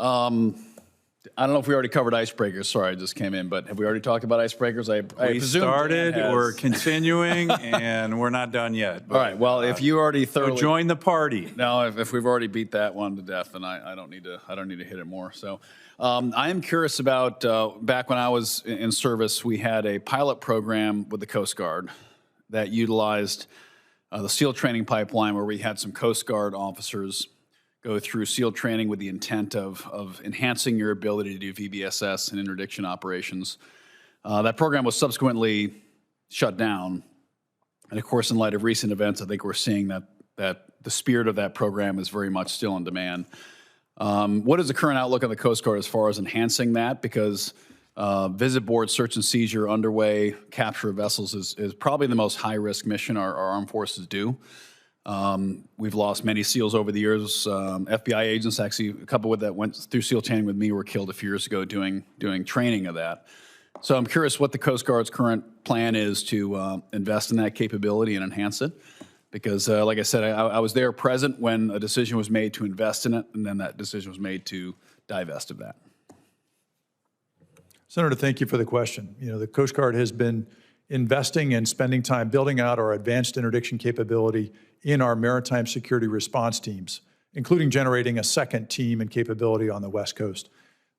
I don't know if we already covered icebreakers. Sorry, I just came in, but have we already talked about icebreakers? I We presume started, Dan has. we're continuing, and we're not done yet. All right. Well, if you already thoroughly join the party. No, if we've already beat that one to death, then I don't need to hit it more. So, I am curious about back when I was in service, we had a pilot program with the Coast Guard that utilized the SEAL training pipeline, where we had some Coast Guard officers go through SEAL training with the intent of enhancing your ability to do VBSS and interdiction operations. That program was subsequently shut down. And of course, in light of recent events, I think we're seeing that the spirit of that program is very much still in demand. What is the current outlook on the Coast Guard as far as enhancing that? Because visit board search and seizure underway, capture of vessels is probably the most high-risk mission our armed forces do. We've lost many SEALs over the years. FBI agents, actually, a couple that went through SEAL training with me were killed a few years ago doing training of that. So I'm curious what the Coast Guard's current plan is to invest in that capability and enhance it. Because, like I said, I was there present when a decision was made to invest in it, and then that decision was made to divest of that. Senator, thank you for the question. You know, the Coast Guard has been investing and spending time building out our advanced interdiction capability in our maritime security response teams, including generating a second team and capability on the West Coast.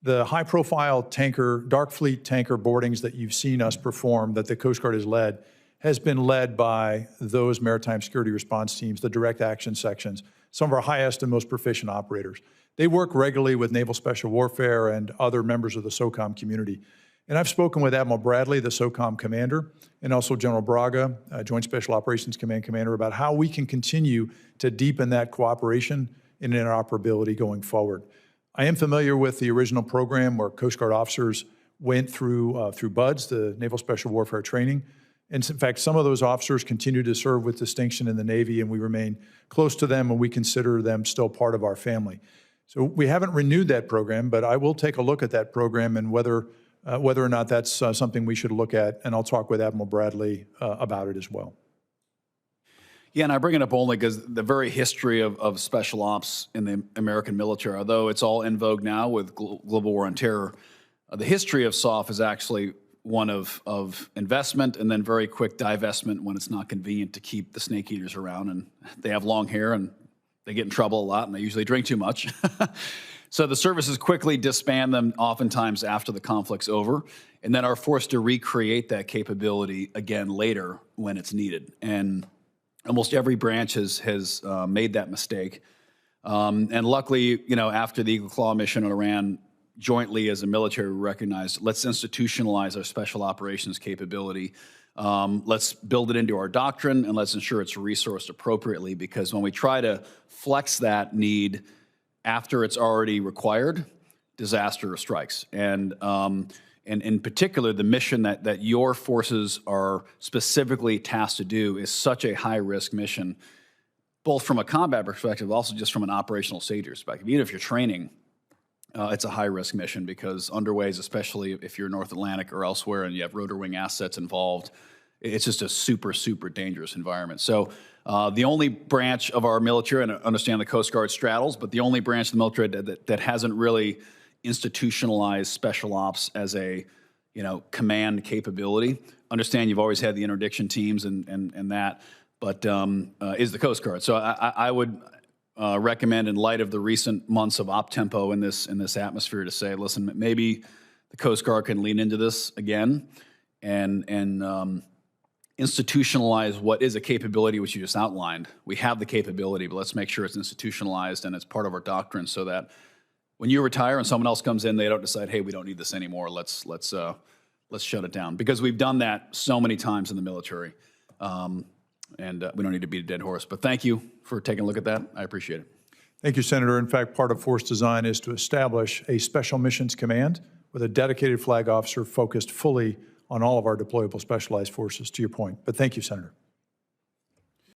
The high-profile tanker, dark fleet tanker boardings that you've seen us perform, that the Coast Guard has been led by those maritime security response teams, the direct action sections, some of our highest and most proficient operators. They work regularly with Naval Special Warfare and other members of the SOCOM community. And I've spoken with Admiral Bradley, the SOCOM commander, and also General Braga, Joint Special Operations Command commander, about how we can continue to deepen that cooperation and interoperability going forward. I am familiar with the original program where Coast Guard officers went through BUDS, the Naval Special Warfare Training. And in fact, some of those officers continue to serve with distinction in the Navy, and we remain close to them, and we consider them still part of our family. So we haven't renewed that program, but I will take a look at that program and whether or not that's something we should look at, and I'll talk with Admiral Bradley about it as well. Yeah, and I bring it up only because the very history of special ops in the American military, although it's all in vogue now with global war on terror, the history of SOF is actually one of investment and then very quick divestment when it's not convenient to keep the snake eaters around, and they have long hair and they get in trouble a lot and they usually drink too much. So the services quickly disband them oftentimes after the conflict's over, and then are forced to recreate that capability again later when it's needed. And almost every branch has made that mistake. And luckily, you know, after the Eagle Claw mission in Iran, jointly as a military, we recognized, let's institutionalize our special operations capability. Let's build it into our doctrine, and let's ensure it's resourced appropriately, because when we try to flex that need after it's already required, disaster strikes. And in particular, the mission that your forces are specifically tasked to do is such a high-risk mission, both from a combat perspective, also just from an operational safety perspective. Even if you're training, it's a high-risk mission, because underways, especially if you're North Atlantic or elsewhere and you have rotor wing assets involved, it's just a super, super dangerous environment. So the only branch of our military, and I understand the Coast Guard straddles, but the only branch of the military that hasn't really institutionalized special ops as a, you know, command capability. Understand you've always had the interdiction teams and that, but is the Coast Guard. So I would recommend, in light of the recent months of op tempo in this atmosphere, to say, listen, maybe the Coast Guard can lean into this again and institutionalize what is a capability which you just outlined. We have the capability, but let's make sure it's institutionalized and it's part of our doctrine, so that when you retire and someone else comes in, they don't decide, hey, we don't need this anymore. Let's shut it down, because we've done that so many times in the military. And we don't need to beat a dead horse. But thank you for taking a look at that. I appreciate it. Thank you, Senator. In fact, part of force design is to establish a special missions command with a dedicated flag officer focused fully on all of our deployable specialized forces, to your point. But thank you, Senator.